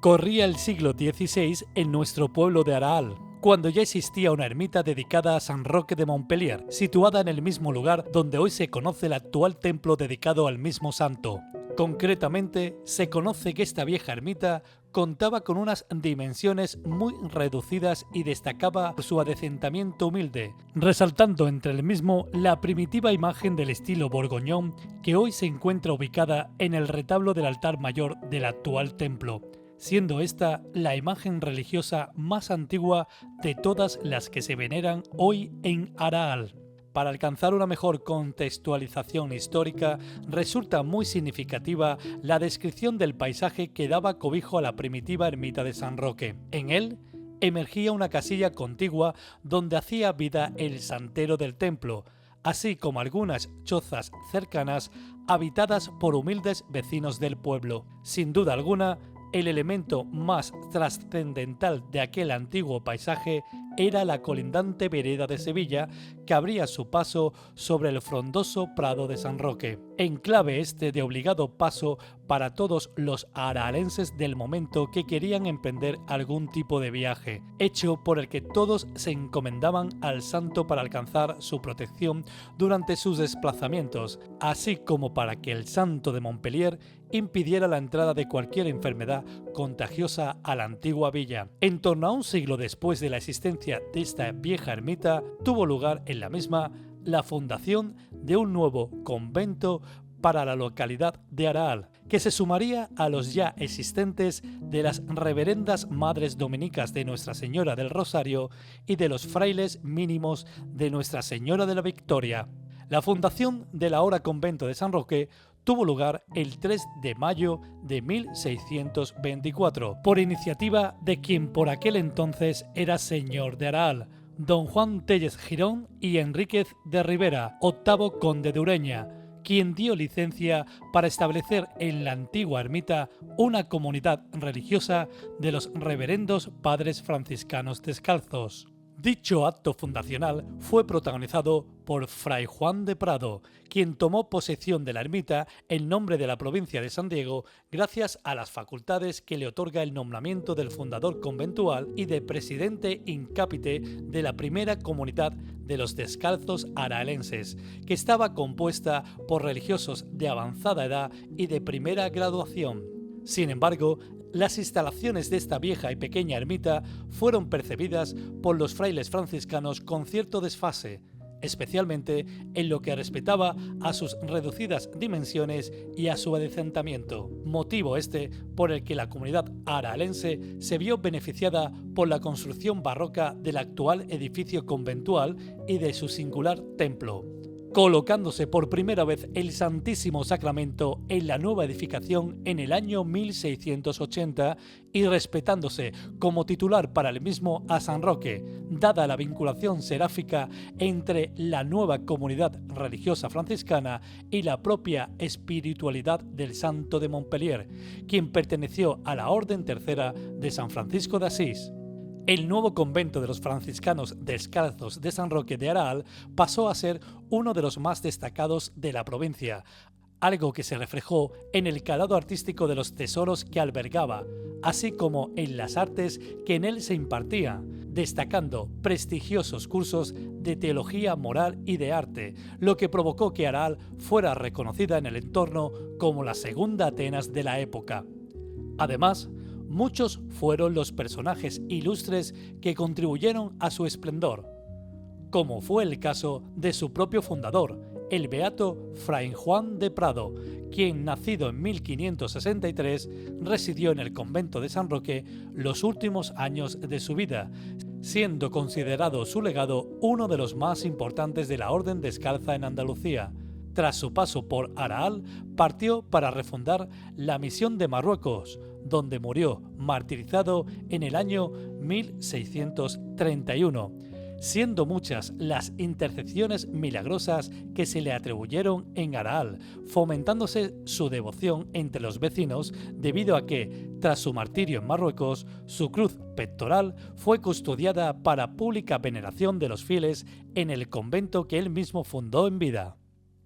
Corría el siglo XVI en nuestro pueblo de Araal, cuando ya existía una ermita dedicada a San Roque de Montpellier, situada en el mismo lugar donde hoy se conoce el actual templo dedicado al mismo santo. Concretamente, se conoce que esta vieja ermita contaba con unas dimensiones muy reducidas y destacaba por su adecentamiento humilde, resaltando entre el mismo la primitiva imagen del estilo borgoñón que hoy se encuentra ubicada en el retablo del altar mayor del actual templo, siendo esta la imagen religiosa más antigua de todas las que se veneran hoy en Araal. Para alcanzar una mejor contextualización histórica, resulta muy significativa la descripción del paisaje que daba cobijo a la primitiva ermita de San Roque. En él emergía una casilla contigua donde hacía vida el santero del templo, así como algunas chozas cercanas habitadas por humildes vecinos del pueblo. Sin duda alguna, el elemento más trascendental de aquel antiguo paisaje era la colindante vereda de Sevilla que abría su paso sobre el frondoso prado de San Roque, enclave este de obligado paso para todos los aralenses del momento que querían emprender algún tipo de viaje, hecho por el que todos se encomendaban al santo para alcanzar su protección durante sus desplazamientos, así como para que el santo de Montpellier impidiera la entrada de cualquier enfermedad contagiosa a la antigua villa. En torno a un siglo después de la existencia de esta vieja ermita, tuvo lugar en la misma la fundación de un nuevo convento para la localidad de Araal, que se sumaría a los ya existentes de las reverendas madres dominicas de Nuestra Señora del Rosario y de los frailes mínimos de Nuestra Señora de la Victoria. La fundación del ahora convento de San Roque tuvo lugar el 3 de mayo de 1624, por iniciativa de quien por aquel entonces era señor de Araal, don Juan Tellez Girón y Enríquez de Rivera, octavo conde de Ureña, quien dio licencia para establecer en la antigua ermita una comunidad religiosa de los reverendos padres franciscanos descalzos. Dicho acto fundacional fue protagonizado por Fray Juan de Prado, quien tomó posesión de la ermita en nombre de la provincia de San Diego gracias a las facultades que le otorga el nombramiento del fundador conventual y de presidente in capite de la primera comunidad de los descalzos aralenses, que estaba compuesta por religiosos de avanzada edad y de primera graduación. Sin embargo, las instalaciones de esta vieja y pequeña ermita fueron percibidas por los frailes franciscanos con cierto desfase, especialmente en lo que respetaba a sus reducidas dimensiones y a su adecentamiento, motivo este por el que la comunidad aralense se vio beneficiada por la construcción barroca del actual edificio conventual y de su singular templo, colocándose por primera vez el Santísimo Sacramento en la nueva edificación en el año 1680 y respetándose como titular para el mismo a San Roque, dada la vinculación seráfica entre la nueva comunidad religiosa franciscana y la propia espiritualidad del santo de Montpellier, quien perteneció a la Orden Tercera de San Francisco de Asís. El nuevo convento de los franciscanos descalzos de San Roque de Araal pasó a ser uno de los más destacados de la provincia, algo que se reflejó en el calado artístico de los tesoros que albergaba, así como en las artes que en él se impartían, destacando prestigiosos cursos de teología moral y de arte, lo que provocó que Araal fuera reconocida en el entorno como la segunda Atenas de la época. Además, muchos fueron los personajes ilustres que contribuyeron a su esplendor, como fue el caso de su propio fundador, el beato Fray Juan de Prado, quien, nacido en 1563, residió en el convento de San Roque los últimos años de su vida, siendo considerado su legado uno de los más importantes de la Orden Descalza en Andalucía. Tras su paso por Araal, partió para refundar la misión de Marruecos, donde murió martirizado en el año 1631, siendo muchas las intercesiones milagrosas que se le atribuyeron en Araal, fomentándose su devoción entre los vecinos debido a que, tras su martirio en Marruecos, su cruz pectoral fue custodiada para pública veneración de los fieles en el convento que él mismo fundó en vida.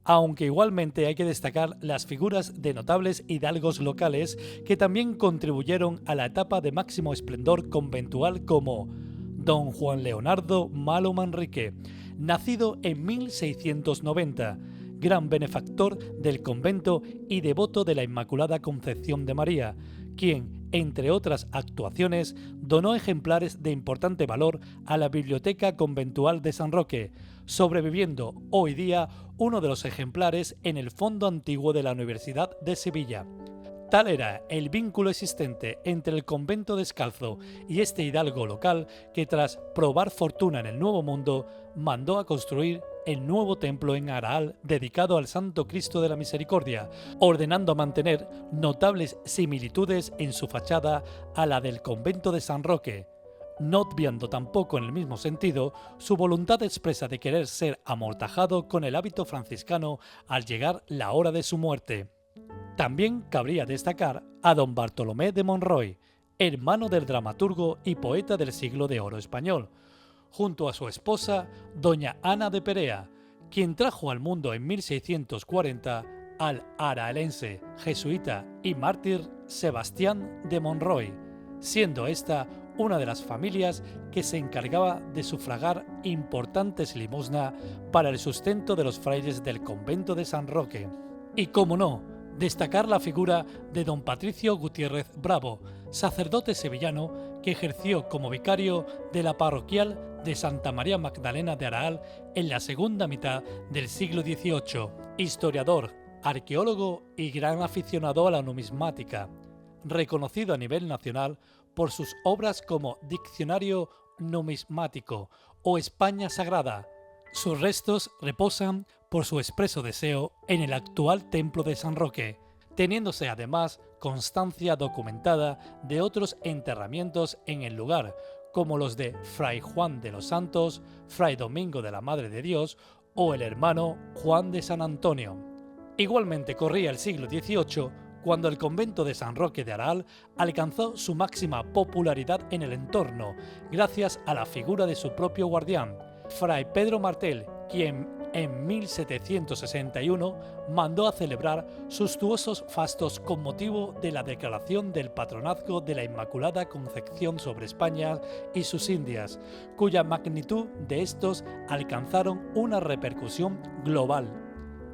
aunque igualmente hay que destacar las figuras de notables hidalgos locales que también contribuyeron a la etapa de máximo esplendor conventual, como don Juan Leonardo Malo Manrique, nacido en 1690, gran benefactor del convento y devoto de la Inmaculada Concepción de María, quien, entre otras actuaciones, donó ejemplares de importante valor a la Biblioteca Conventual de San Roque, sobreviviendo hoy día uno de los ejemplares en el fondo antiguo de la Universidad de Sevilla. Tal era el vínculo existente entre el convento descalzo y este hidalgo local que, tras probar fortuna en el Nuevo Mundo, mandó a construir el nuevo templo en Araal dedicado al Santo Cristo de la Misericordia, ordenando mantener notables similitudes en su fachada a la del convento de San Roque, no obviando tampoco en el mismo sentido su voluntad expresa de querer ser amortajado con el hábito franciscano al llegar la hora de su muerte. También cabría destacar a don Bartolomé de Monroy, hermano del dramaturgo y poeta del siglo de oro español, junto a su esposa, doña Ana de Perea, quien trajo al mundo en 1640 al araelense, jesuita y mártir Sebastián de Monroy, siendo esta una de las familias que se encargaba de sufragar importantes limosna para el sustento de los frailes del convento de San Roque. Y cómo no, destacar la figura de don Patricio Gutiérrez Bravo, sacerdote sevillano que ejerció como vicario de la parroquial de Santa María Magdalena de Araal en la segunda mitad del siglo XVIII, historiador, arqueólogo y gran aficionado a la numismática, reconocido a nivel nacional por sus obras como Diccionario Numismático o España Sagrada. Sus restos reposan por su expreso deseo en el actual templo de San Roque, teniéndose además constancia documentada de otros enterramientos en el lugar, como los de Fray Juan de los Santos, Fray Domingo de la Madre de Dios o el hermano Juan de San Antonio. Igualmente corría el siglo XVIII cuando el convento de San Roque de Araal alcanzó su máxima popularidad en el entorno, gracias a la figura de su propio guardián, Fray Pedro Martel, quien en 1761 mandó a celebrar suntuosos fastos con motivo de la declaración del patronazgo de la Inmaculada Concepción sobre España y sus Indias, cuya magnitud de estos alcanzaron una repercusión global.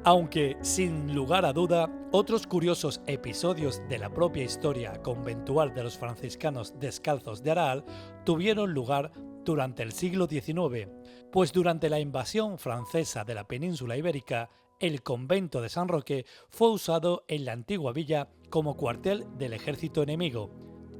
Aunque, sin lugar a duda, otros curiosos episodios de la propia historia conventual de los franciscanos descalzos de Araal tuvieron lugar durante el siglo XIX, pues durante la invasión francesa de la península ibérica, el convento de San Roque fue usado en la antigua villa como cuartel del ejército enemigo.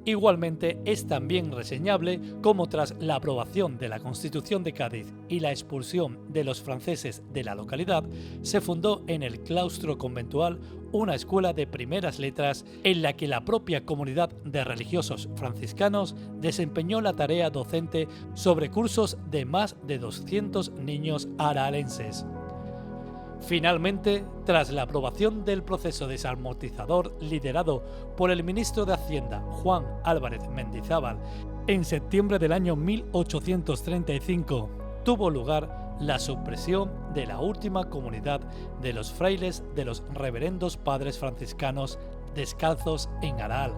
Igualmente es también reseñable cómo, tras la aprobación de la Constitución de Cádiz y la expulsión de los franceses de la localidad, se fundó en el claustro conventual una escuela de primeras letras en la que la propia comunidad de religiosos franciscanos desempeñó la tarea docente sobre cursos de más de 200 niños aralenses. Finalmente, tras la aprobación del proceso desamortizador liderado por el ministro de Hacienda Juan Álvarez Mendizábal en septiembre del año 1835, tuvo lugar la supresión de la última comunidad de los frailes de los reverendos padres franciscanos descalzos en Araal,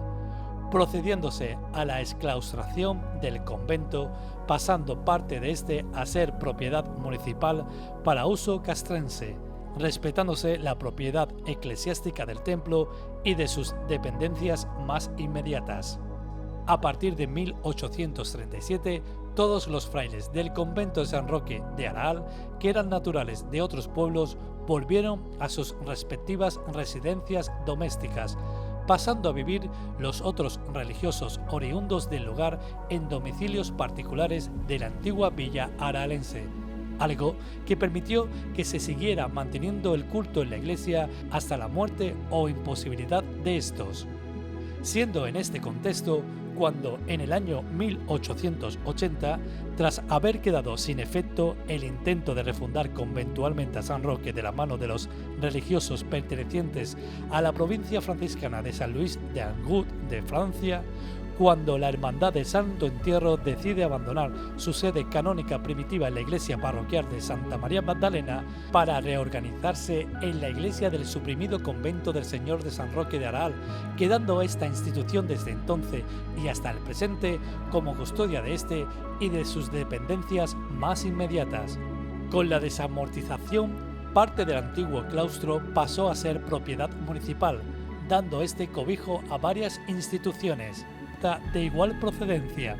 procediéndose a la exclaustración del convento, pasando parte de este a ser propiedad municipal para uso castrense, respetándose la propiedad eclesiástica del templo y de sus dependencias más inmediatas. A partir de 1837, todos los frailes del convento de San Roque de Araal, que eran naturales de otros pueblos, volvieron a sus respectivas residencias domésticas, pasando a vivir los otros religiosos oriundos del lugar en domicilios particulares de la antigua villa aralense, algo que permitió que se siguiera manteniendo el culto en la iglesia hasta la muerte o imposibilidad de estos. Siendo en este contexto cuando en el año 1880, tras haber quedado sin efecto el intento de refundar conventualmente a San Roque de la mano de los religiosos pertenecientes a la provincia franciscana de San Luis de Anjou de Francia, cuando la Hermandad del Santo Entierro decide abandonar su sede canónica primitiva en la iglesia parroquial de Santa María Magdalena para reorganizarse en la iglesia del suprimido convento del Señor de San Roque de Araal, quedando esta institución desde entonces y hasta el presente como custodia de este y de sus dependencias más inmediatas. Con la desamortización, parte del antiguo claustro pasó a ser propiedad municipal, dando este cobijo a varias instituciones de igual procedencia.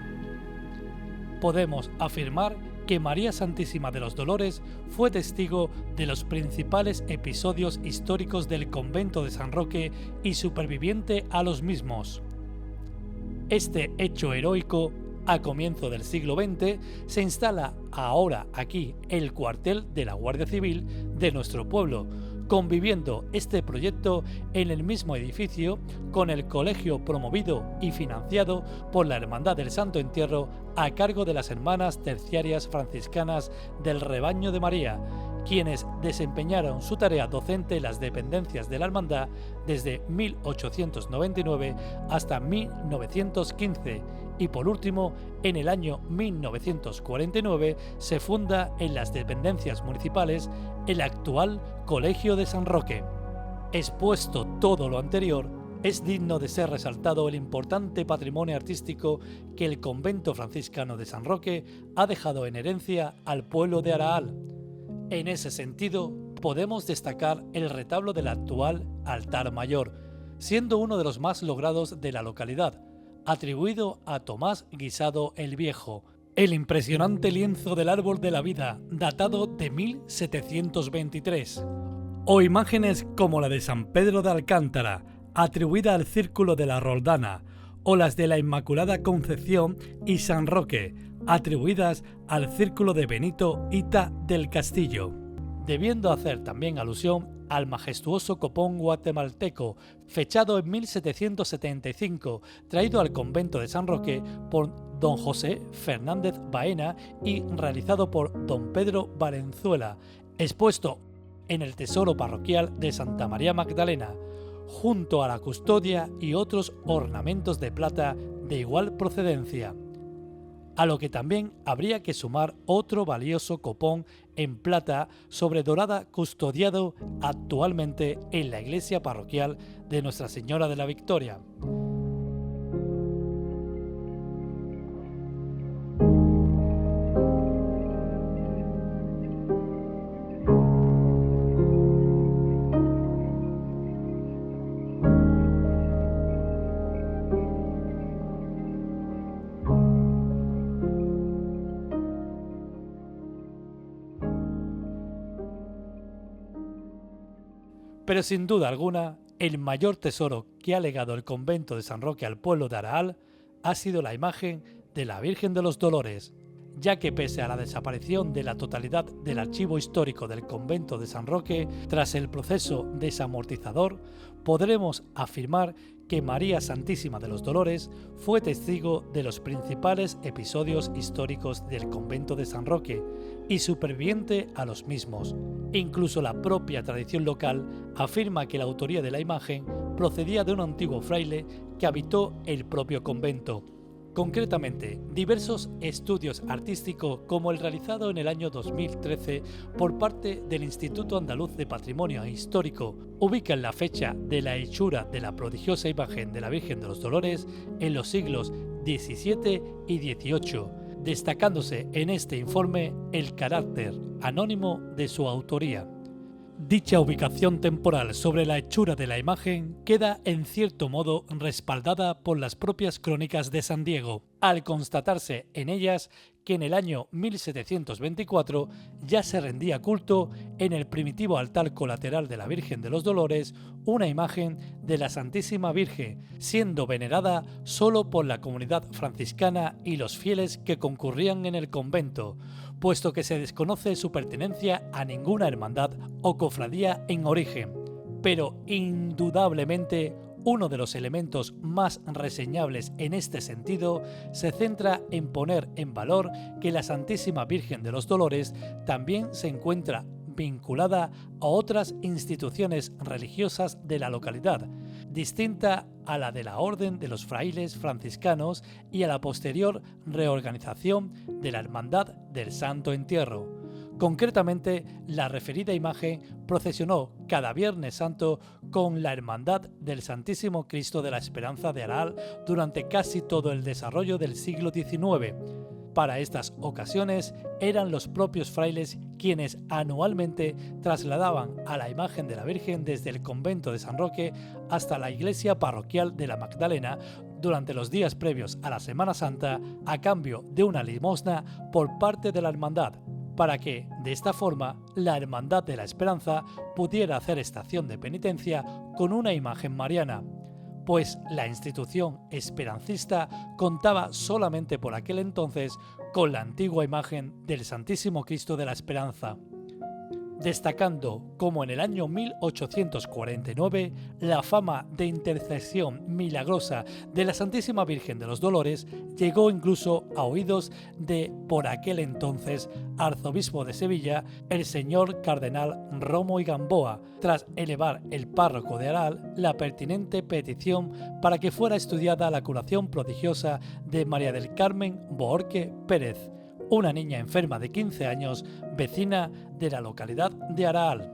Podemos afirmar que María Santísima de los Dolores fue testigo de los principales episodios históricos del convento de San Roque y superviviente a los mismos. Este hecho heroico, a comienzo del siglo XX, se instala ahora aquí el cuartel de la Guardia Civil de nuestro pueblo, conviviendo este proyecto en el mismo edificio con el colegio promovido y financiado por la Hermandad del Santo Entierro a cargo de las Hermanas Terciarias Franciscanas del Rebaño de María, quienes desempeñaron su tarea docente en las dependencias de la Hermandad desde 1899 hasta 1915 y por último, en el año 1949 se funda en las dependencias municipales el actual Colegio de San Roque. Expuesto todo lo anterior, es digno de ser resaltado el importante patrimonio artístico que el convento franciscano de San Roque ha dejado en herencia al pueblo de Araal. En ese sentido, podemos destacar el retablo del actual altar mayor, siendo uno de los más logrados de la localidad, atribuido a Tomás Guisado el Viejo, el impresionante lienzo del Árbol de la Vida, datado de 1723, o imágenes como la de San Pedro de Alcántara, atribuida al Círculo de la Roldana, o las de la Inmaculada Concepción y San Roque, atribuidas al Círculo de Benito Hita del Castillo, debiendo hacer también alusión al majestuoso copón guatemalteco, fechado en 1775, traído al convento de San Roque por don José Fernández Baena y realizado por don Pedro Valenzuela, expuesto en el tesoro parroquial de Santa María Magdalena, junto a la custodia y otros ornamentos de plata de igual procedencia. A lo que también habría que sumar otro valioso copón en plata sobre dorada custodiado actualmente en la iglesia parroquial de Nuestra Señora de la Victoria. Pero sin duda alguna, el mayor tesoro que ha legado el convento de San Roque al pueblo de Araal ha sido la imagen de la Virgen de los Dolores, ya que pese a la desaparición de la totalidad del archivo histórico del convento de San Roque, tras el proceso desamortizador, podremos afirmar que María Santísima de los Dolores fue testigo de los principales episodios históricos del convento de San Roque y superviviente a los mismos. Incluso la propia tradición local afirma que la autoría de la imagen procedía de un antiguo fraile que habitó el propio convento. Concretamente, diversos estudios artísticos como el realizado en el año 2013 por parte del Instituto Andaluz de Patrimonio Histórico ubican la fecha de la hechura de la prodigiosa imagen de la Virgen de los Dolores en los siglos XVII y XVIII, destacándose en este informe el carácter anónimo de su autoría. Dicha ubicación temporal sobre la hechura de la imagen queda en cierto modo respaldada por las propias crónicas de San Diego, al constatarse en ellas que en el año 1724 ya se rendía culto en el primitivo altar colateral de la Virgen de los Dolores una imagen de la Santísima Virgen, siendo venerada solo por la comunidad franciscana y los fieles que concurrían en el convento, puesto que se desconoce su pertenencia a ninguna hermandad o cofradía en origen. Pero indudablemente uno de los elementos más reseñables en este sentido se centra en poner en valor que la Santísima Virgen de los Dolores también se encuentra vinculada a otras instituciones religiosas de la localidad, distinta a la de la Orden de los Frailes Franciscanos y a la posterior reorganización de la Hermandad del Santo Entierro. Concretamente, la referida imagen procesionó cada Viernes Santo con la Hermandad del Santísimo Cristo de la Esperanza de Aral durante casi todo el desarrollo del siglo XIX. Para estas ocasiones eran los propios frailes quienes anualmente trasladaban a la imagen de la Virgen desde el convento de San Roque hasta la iglesia parroquial de la Magdalena durante los días previos a la Semana Santa a cambio de una limosna por parte de la hermandad, para que, de esta forma, la Hermandad de la Esperanza pudiera hacer estación de penitencia con una imagen mariana, pues la institución esperancista contaba solamente por aquel entonces con la antigua imagen del Santísimo Cristo de la Esperanza, destacando como en el año 1849 la fama de intercesión milagrosa de la Santísima Virgen de los Dolores llegó incluso a oídos de, por aquel entonces, arzobispo de Sevilla, el señor cardenal Romo y Gamboa, tras elevar el párroco de Aral la pertinente petición para que fuera estudiada la curación prodigiosa de María del Carmen Bohorque Pérez, una niña enferma de 15 años, vecina de la localidad de Aral.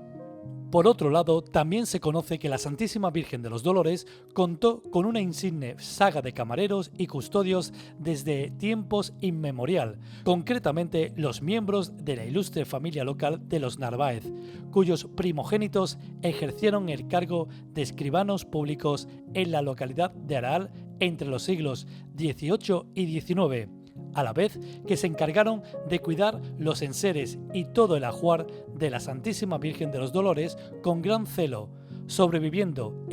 Por otro lado, también se conoce que la Santísima Virgen de los Dolores contó con una insigne saga de camareros y custodios desde tiempos inmemorial, concretamente los miembros de la ilustre familia local de los Narváez, cuyos primogénitos ejercieron el cargo de escribanos públicos en la localidad de Aral entre los siglos XVIII y XIX. A la vez que se encargaron de cuidar los enseres y todo el ajuar de la Santísima Virgen de los Dolores con gran celo, sobreviviendo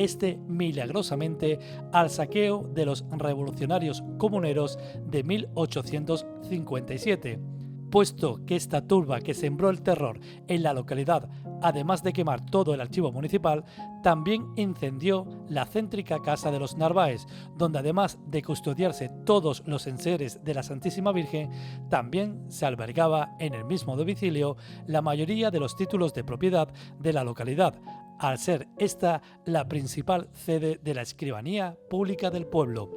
milagrosamente al saqueo de los revolucionarios comuneros de 1857, puesto que esta turba que sembró el terror en la localidad, además de quemar todo el archivo municipal, también incendió la céntrica casa de los Narváez, donde además de custodiarse todos los enseres de la Santísima Virgen, también se albergaba en el mismo domicilio la mayoría de los títulos de propiedad de la localidad, al ser esta la principal sede de la escribanía pública del pueblo.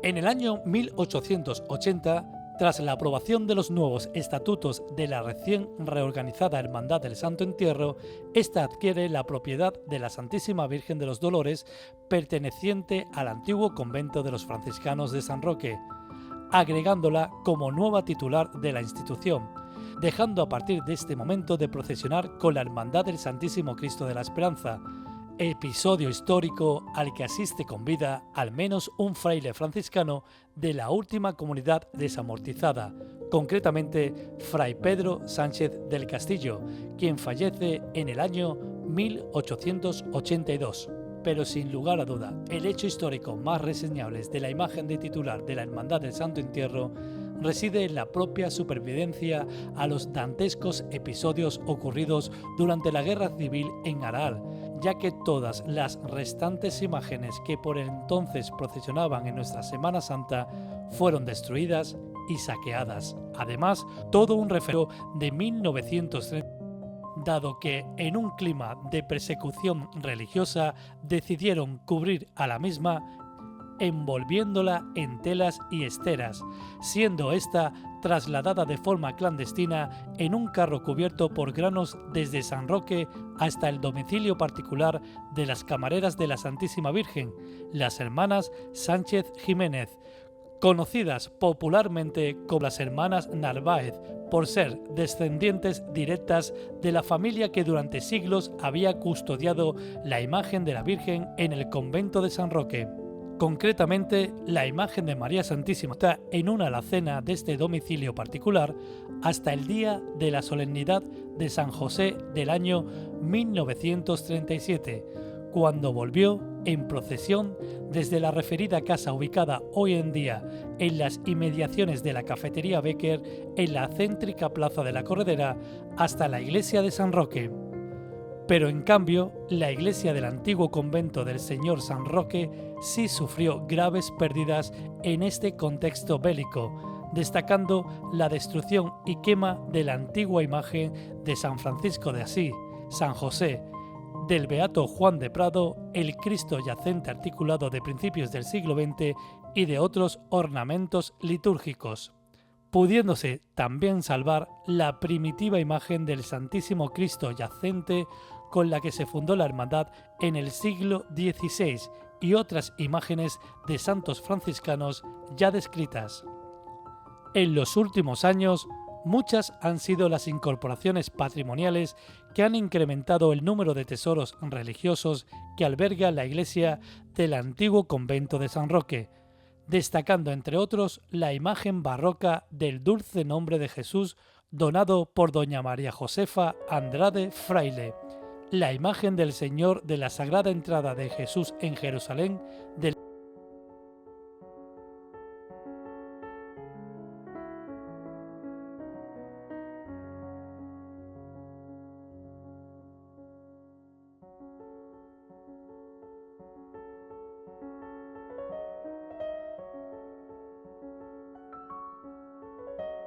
En el año 1880, tras la aprobación de los nuevos estatutos de la recién reorganizada Hermandad del Santo Entierro, esta adquiere la propiedad de la Santísima Virgen de los Dolores, perteneciente al antiguo convento de los franciscanos de San Roque, agregándola como nueva titular de la institución, dejando a partir de este momento de procesionar con la Hermandad del Santísimo Cristo de la Esperanza, episodio histórico al que asiste con vida al menos un fraile franciscano de la última comunidad desamortizada, concretamente Fray Pedro Sánchez del Castillo, quien fallece en el año 1882. Pero sin lugar a duda, el hecho histórico más reseñable de la imagen de titular de la Hermandad del Santo Entierro reside en la propia supervivencia a los dantescos episodios ocurridos durante la Guerra Civil en Aral, ya que todas las restantes imágenes que por entonces procesionaban en nuestra Semana Santa fueron destruidas y saqueadas. Además, todo un referendo de 1930, dado que en un clima de persecución religiosa decidieron cubrir a la misma envolviéndola en telas y esteras, siendo esta trasladada de forma clandestina en un carro cubierto por granos desde San Roque hasta el domicilio particular de las camareras de la Santísima Virgen, las hermanas Sánchez Jiménez, conocidas popularmente como las hermanas Narváez, por ser descendientes directas de la familia que durante siglos había custodiado la imagen de la Virgen en el convento de San Roque. Concretamente, la imagen de María Santísima está en una alacena de este domicilio particular hasta el día de la solemnidad de San José del año 1937, cuando volvió en procesión desde la referida casa ubicada hoy en día en las inmediaciones de la cafetería Becker en la céntrica plaza de la Corredera hasta la iglesia de San Roque. Pero en cambio, la iglesia del antiguo convento del Señor San Roque sí sufrió graves pérdidas en este contexto bélico, destacando la destrucción y quema de la antigua imagen de San Francisco de Asís, San José, del Beato Juan de Prado, el Cristo yacente articulado de principios del siglo XX y de otros ornamentos litúrgicos, pudiéndose también salvar la primitiva imagen del Santísimo Cristo yacente con la que se fundó la hermandad en el siglo XVI y otras imágenes de santos franciscanos ya descritas. En los últimos años, muchas han sido las incorporaciones patrimoniales que han incrementado el número de tesoros religiosos que alberga la iglesia del antiguo convento de San Roque, destacando entre otros la imagen barroca del Dulce Nombre de Jesús donado por doña María Josefa Andrade Fraile, la imagen del Señor de la Sagrada Entrada de Jesús en Jerusalén del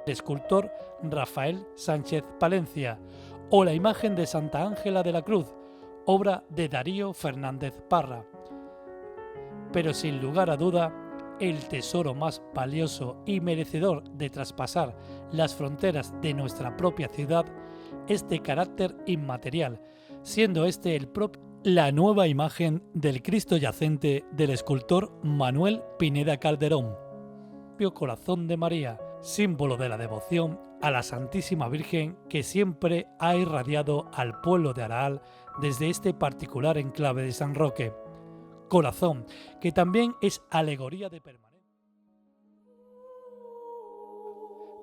escultor Rafael Sánchez Palencia, o la imagen de Santa Ángela de la Cruz, obra de Darío Fernández Parra. Pero sin lugar a duda, el tesoro más valioso y merecedor de traspasar las fronteras de nuestra propia ciudad es de carácter inmaterial, siendo este la nueva imagen del Cristo yacente del escultor Manuel Pineda Calderón, Corazón de María, símbolo de la devoción a la Santísima Virgen que siempre ha irradiado al pueblo de Araal desde este particular enclave de San Roque. Corazón, que también es alegoría de permanencia.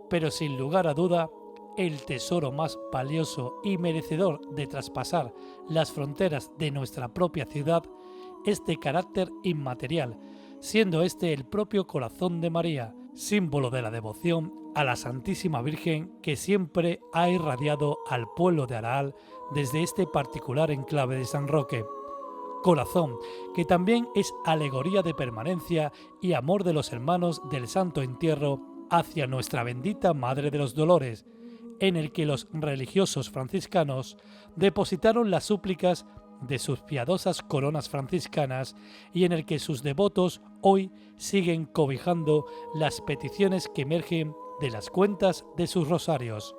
Pero sin lugar a duda, el tesoro más valioso y merecedor de traspasar las fronteras de nuestra propia ciudad es de carácter inmaterial, siendo este el propio Corazón de María, símbolo de la devoción a la Santísima Virgen que siempre ha irradiado al pueblo de Araal desde este particular enclave de San Roque. Corazón, que también es alegoría de permanencia y amor de los hermanos del Santo Entierro hacia nuestra bendita Madre de los Dolores, en el que los religiosos franciscanos depositaron las súplicas de sus piadosas coronas franciscanas y en el que sus devotos hoy siguen cobijando las peticiones que emergen de las cuentas de sus rosarios.